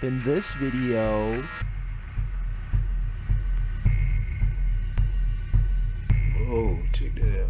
In this video, Oh, check that out.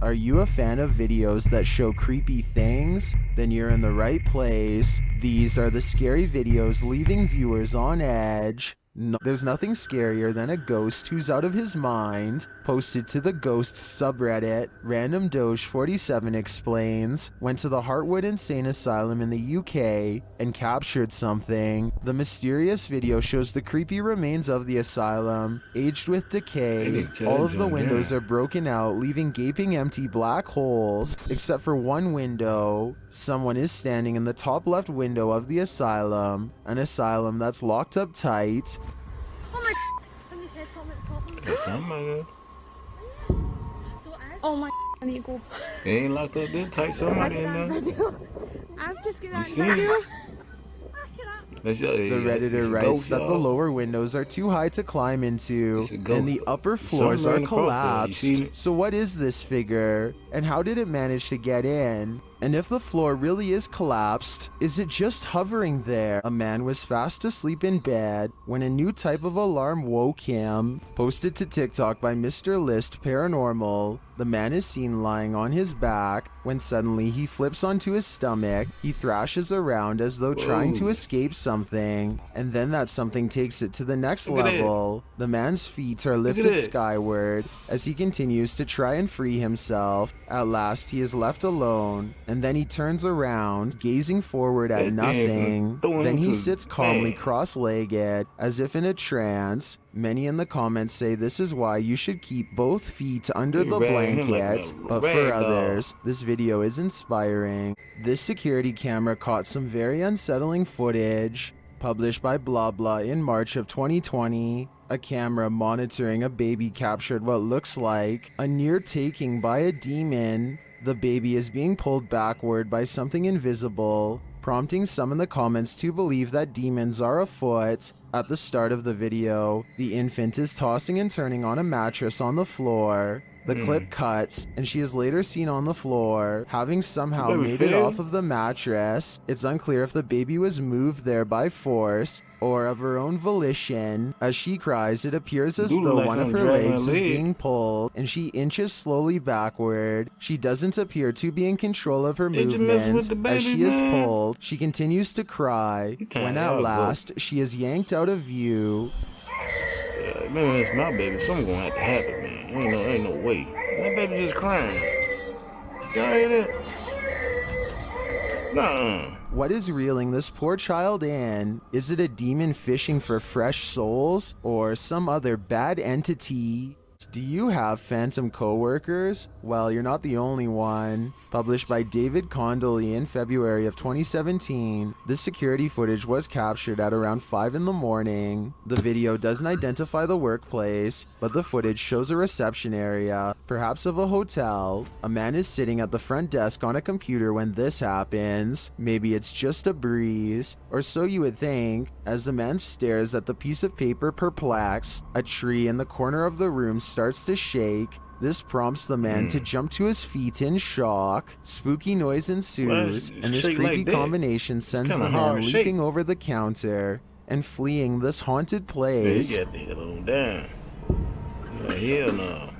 are you a fan of videos that show creepy things? Then you're in the right place. These are the scary videos leaving viewers on edge. There's nothing scarier than a ghost who's out of his mind. Posted to the Ghosts subreddit, Random Doge 47 explains, went to the Heartwood Insane Asylum in the UK and captured something. The mysterious video shows the creepy remains of the asylum, aged with decay. All of the windows are broken out, leaving gaping empty black holes, except for one window. Someone is standing in the top left window of the asylum, an asylum that's locked up tight. Oh my somebody's head top. That's somebody. Oh my I need to go. They ain't locked up there tight. Somebody in there. I've just got You that seen video. it? That's your, The Redditor writes that the lower windows are too high to climb into, and the upper floors are collapsed. So what is this figure, and how did it manage to get in? And if the floor really is collapsed, is it just hovering there? A man was fast asleep in bed when a new type of alarm woke him. Posted to TikTok by Mr. List Paranormal, the man is seen lying on his back when suddenly he flips onto his stomach. He thrashes around as though trying to escape something, and then that something takes it to the next level. The man's feet are lifted skyward as he continues to try and free himself. At last he is left alone, and then he turns around, gazing forward at nothing. Then he sits calmly cross-legged, as if in a trance. Many in the comments say this is why you should keep both feet under the blanket, but for others, this video is inspiring. This security camera caught some very unsettling footage. Published by Blah Blah in March of 2020, a camera monitoring a baby captured what looks like a near taking by a demon. The baby is being pulled backward by something invisible, prompting some in the comments to believe that demons are afoot. At the start of the video, the infant is tossing and turning on a mattress on the floor. The clip cuts, and she is later seen on the floor, having somehow made it off of the mattress. It's unclear if the baby was moved there by force or of her own volition. As she cries, it appears as though one of her legs is being pulled, and she inches slowly backward. She doesn't appear to be in control of her movement. As she is pulled, she continues to cry, when at last, she is yanked out of view. Man, it's my baby. Something gonna have to happen, man. Ain't no way. That baby just crying. Y'all hear that? Nuh-uh. What is reeling this poor child in? Is it a demon fishing for fresh souls, or some other bad entity? Do you have phantom coworkers? Well, you're not the only one. Published by David Condley in February of 2017, this security footage was captured at around 5 in the morning. The video doesn't identify the workplace, but the footage shows a reception area, perhaps of a hotel. A man is sitting at the front desk on a computer when this happens. Maybe it's just a breeze, or so you would think, as the man stares at the piece of paper perplexed. A tree in the corner of the room starts to shake. This prompts the man to jump to his feet in shock. Spooky noise ensues, and this creepy combination sends the man leaping over the counter and fleeing this haunted place. Yeah, you got the hell on down. Like, hell no.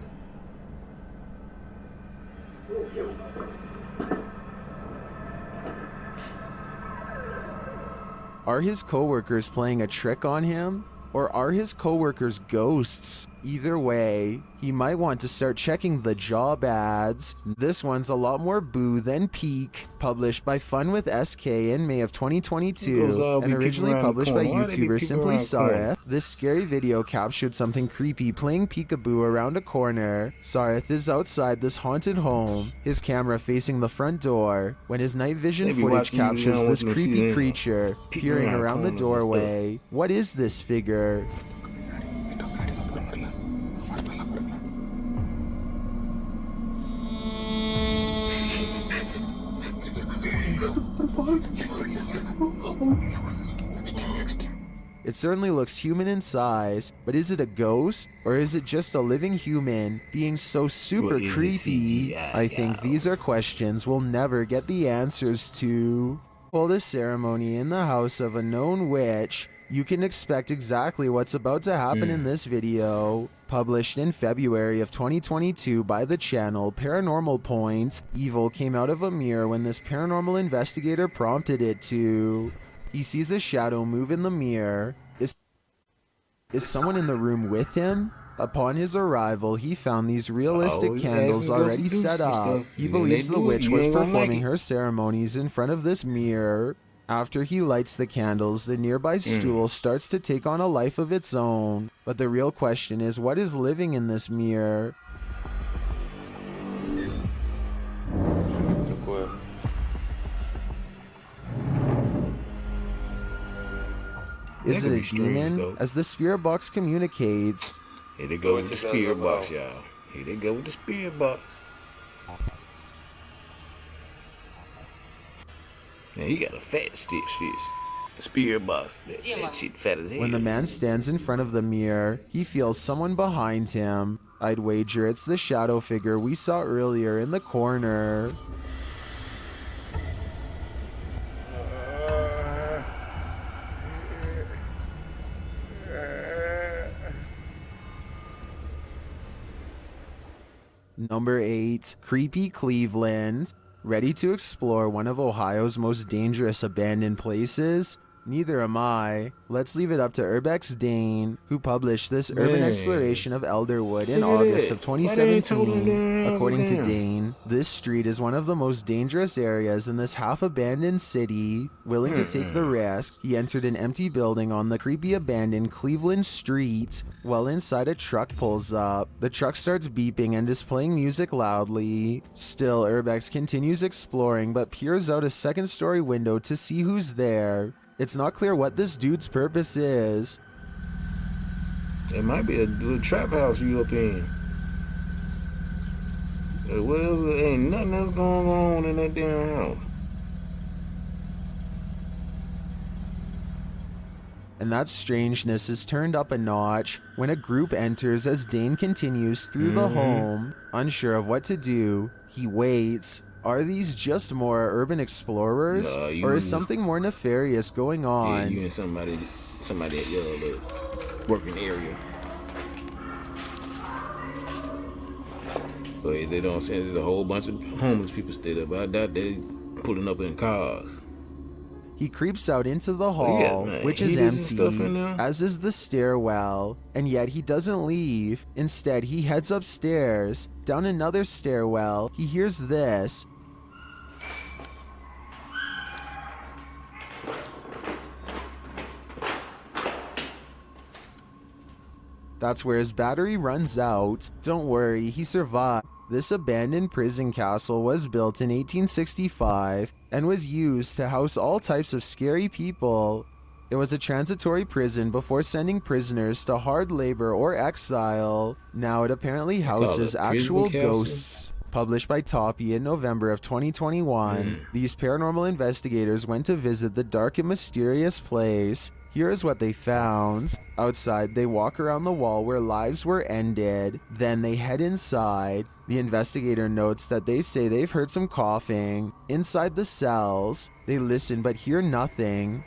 Are his coworkers playing a trick on him? Or are his coworkers ghosts? Either way, he might want to start checking the job ads. This one's a lot more boo than peak. Published by Fun with SK in May of 2022 and originally published by YouTuber Simply Sareth. This scary video captured something creepy playing peekaboo around a corner. Sareth is outside this haunted home, his camera facing the front door, when his night vision footage captures this creepy creature peering around the doorway. What is this figure? It certainly looks human in size, but is it a ghost? Or is it just a living human being so super creepy? I think these are questions we'll never get the answers to. hold a ceremony in the house of a known witch, you can expect exactly what's about to happen in this video. Published in February of 2022 by the channel Paranormal Point, evil came out of a mirror when this paranormal investigator prompted it to. He sees a shadow move in the mirror. Is someone in the room with him? Upon his arrival, he found these realistic candles already set up. He believes the witch was performing her ceremonies in front of this mirror. After he lights the candles, the nearby stool starts to take on a life of its own. But the real question is, what is living in this mirror? Is it a demon? As the spirit box communicates. Here they go with the spirit box, y'all. Here they go with the spirit box. Man, he got a fat stick fist. The spirit box. That shit fat as hell. When the man stands in front of the mirror, he feels someone behind him. I'd wager it's the shadow figure we saw earlier in the corner. Number 8, Creepy Cleveland. Ready to explore one of Ohio's most dangerous abandoned places? Neither am I. Let's leave it up to Urbex Dane, who published this urban exploration of Elderwood in August of 2017. According to Dane, this street is one of the most dangerous areas in this half-abandoned city. Willing to take the risk, he entered an empty building on the creepy abandoned Cleveland Street. While inside, a truck pulls up. The truck starts beeping and is playing music loudly. Still, Urbex continues exploring but peers out a second-story window to see who's there. It's not clear what this dude's purpose is. It might be a little trap house you up in. What else? Ain't nothing else going on in that damn house. And that strangeness is turned up a notch when a group enters as Dane continues through the home. Unsure of what to do, he waits. Are these just more urban explorers? Or is something more nefarious going on? Yeah, you and somebody at your working area. But they don't say there's a whole bunch of homeless people stayed up. I doubt they pulling up in cars. He creeps out into the hall, which is empty, as is the stairwell, and yet he doesn't leave. Instead, he heads upstairs. Down another stairwell, he hears this. That's where his battery runs out. Don't worry, he survived. This abandoned prison castle was built in 1865 and was used to house all types of scary people. It was a transitory prison before sending prisoners to hard labor or exile. Now it apparently houses actual ghosts. Published by Toppy in November of 2021, these paranormal investigators went to visit the dark and mysterious place. Here is what they found. Outside, they walk around the wall where lives were ended. Then they head inside. The investigator notes that they say they've heard some coughing. Inside the cells, they listen but hear nothing.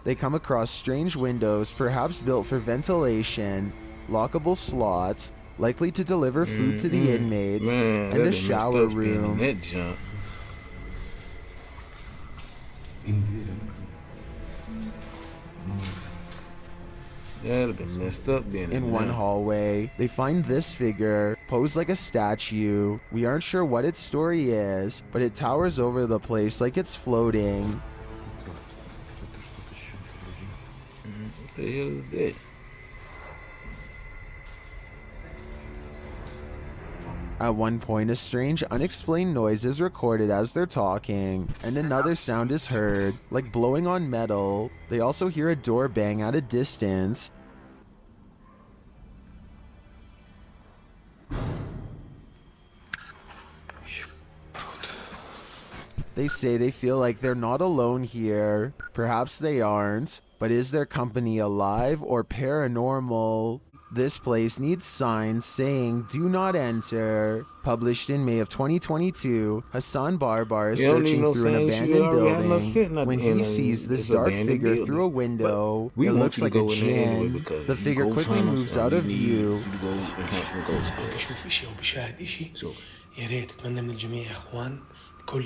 They come across strange windows, perhaps built for ventilation, lockable slots, likely to deliver food to the inmates, and a shower room. That'd been messed up being in one hallway, they find this figure, posed like a statue. We aren't sure what its story is, but it towers over the place like it's floating. What the hell is that? At one point, a strange, unexplained noise is recorded as they're talking, and another sound is heard, like blowing on metal. They also hear a door bang at a distance. They say they feel like they're not alone here. Perhaps they aren't, but is their company alive or paranormal? This place needs signs saying "Do not enter." Published in May of 2022, Hassan Barbar is searching through an abandoned building when he sees this dark figure through a window. It looks like a jinn. The figure quickly moves out of view. بشوف اشي او بشاهد اشي يا ريت اتمنى من الجميع يا اخوان الكل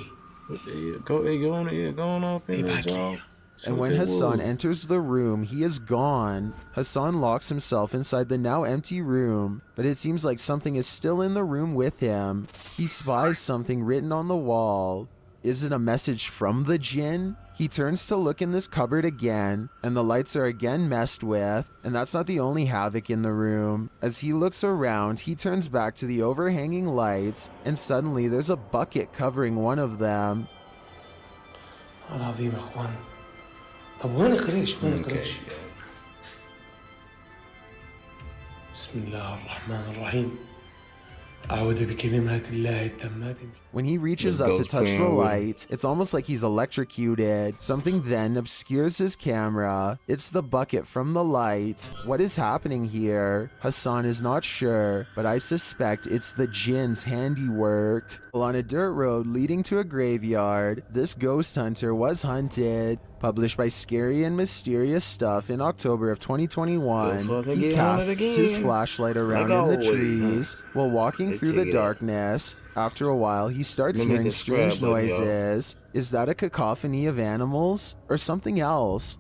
يبعت لي. And when Hassan enters the room, he is gone. Hassan locks himself inside the now empty room, but it seems like something is still in the room with him. He spies something written on the wall. Is it a message from the jinn? He turns to look in this cupboard again, and the lights are again messed with, and that's not the only havoc in the room. As he looks around, he turns back to the overhanging lights, and suddenly there's a bucket covering one of them. العظيم يا اخوان طب وين قريش بسم الله الرحمن الرحيم أعوذ بكلمات الله التامات. When he reaches up to touch the light, it's almost like he's electrocuted. Something then obscures his camera. It's the bucket from the light. What is happening here? Hassan is not sure, but I suspect it's the jinn's handiwork. On a dirt road leading to a graveyard, this ghost hunter was hunted. Published by Scary and Mysterious Stuff in October of 2021, he casts his flashlight around in the trees while walking through the darkness. After a while, he starts hearing strange noises. Is that a cacophony of animals or something else?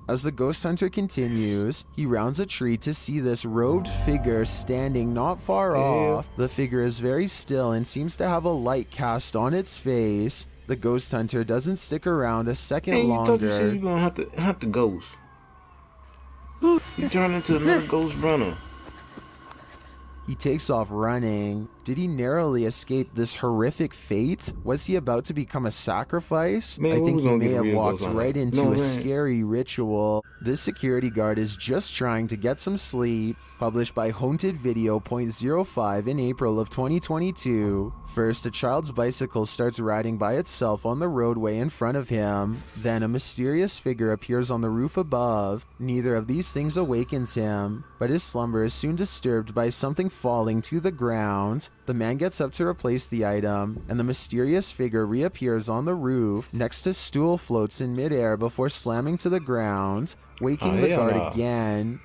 As the ghost hunter continues, he rounds a tree to see this robed figure standing not far off. The figure is very still and seems to have a light cast on its face. The ghost hunter doesn't stick around a second longer. You said you're gonna have to ghost. You turn into another ghost runner. He takes off running. Did he narrowly escape this horrific fate? Was he about to become a sacrifice? I think he may have walked right into a scary ritual. This security guard is just trying to get some sleep. Published by Haunted Video .05 in April of 2022. First, a child's bicycle starts riding by itself on the roadway in front of him. Then a mysterious figure appears on the roof above. Neither of these things awakens him, but his slumber is soon disturbed by something falling to the ground. The man gets up to replace the item, and the mysterious figure reappears on the roof. Next, a stool floats in midair before slamming to the ground, waking the guard again.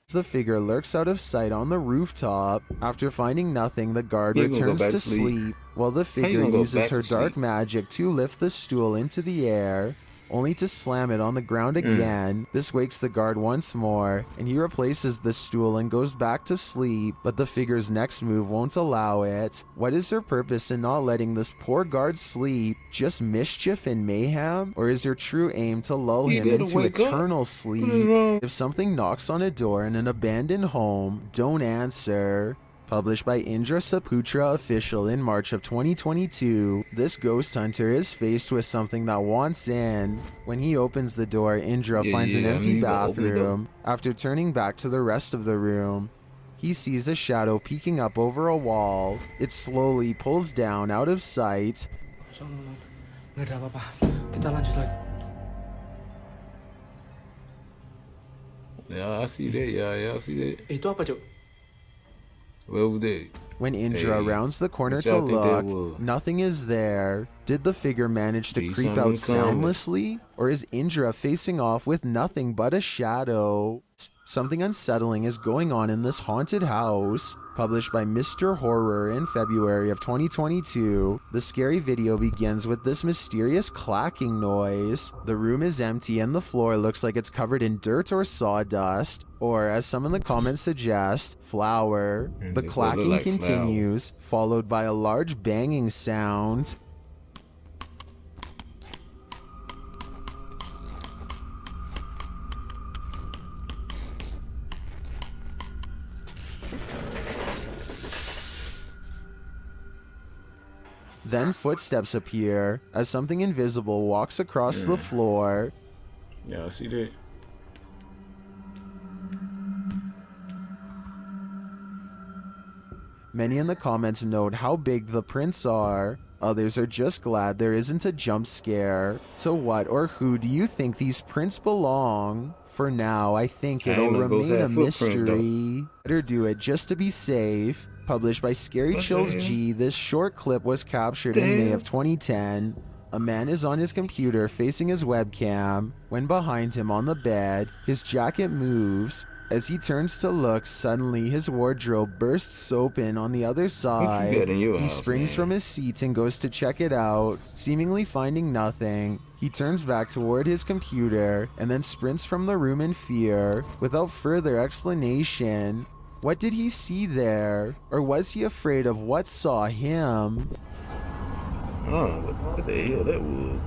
The figure lurks out of sight on the rooftop. After finding nothing, the guard returns to sleep, while the figure uses her dark magic to lift the stool into the air, only to slam it on the ground again. This wakes the guard once more, and he replaces the stool and goes back to sleep, but the figure's next move won't allow it. What is her purpose in not letting this poor guard sleep? Just mischief and mayhem? Or is her true aim to lull him into eternal sleep? If something knocks on a door in an abandoned home, don't answer. Published by Indra Saputra Official in March of 2022, this ghost hunter is faced with something that wants in. When he opens the door, Indra finds an empty bathroom. After turning back to the rest of the room, he sees a shadow peeking up over a wall. It slowly pulls down out of sight. Nggak ada apa-apa. Kita lanjut lagi. Yeah, I see that. Yeah, I see that. Itu apa, Cuk? Well, they. When Indra rounds the corner to look, nothing is there. Did the figure manage to creep out soundlessly? Or is Indra facing off with nothing but a shadow? Something unsettling is going on in this haunted house. Published by Mr. Horror in February of 2022, the scary video begins with this mysterious clacking noise. The room is empty and the floor looks like it's covered in dirt or sawdust, or as some in the comments suggest, flour. The clacking continues, followed by a large banging sound. Then footsteps appear as something invisible walks across the floor. Yeah, I see that. Many in the comments note how big the prints are. Others are just glad there isn't a jump scare. To what or who do you think these prints belong? For now, I think it'll remain a mystery. Better do it just to be safe. Published by Scary Chills G, this short clip was captured in May of 2010. A man is on his computer facing his webcam when behind him on the bed, his jacket moves. As he turns to look, suddenly his wardrobe bursts open on the other side. He springs from his seat and goes to check it out, seemingly finding nothing. He turns back toward his computer and then sprints from the room in fear, without further explanation. What did he see there? Or was he afraid of what saw him? Oh, what the hell that was?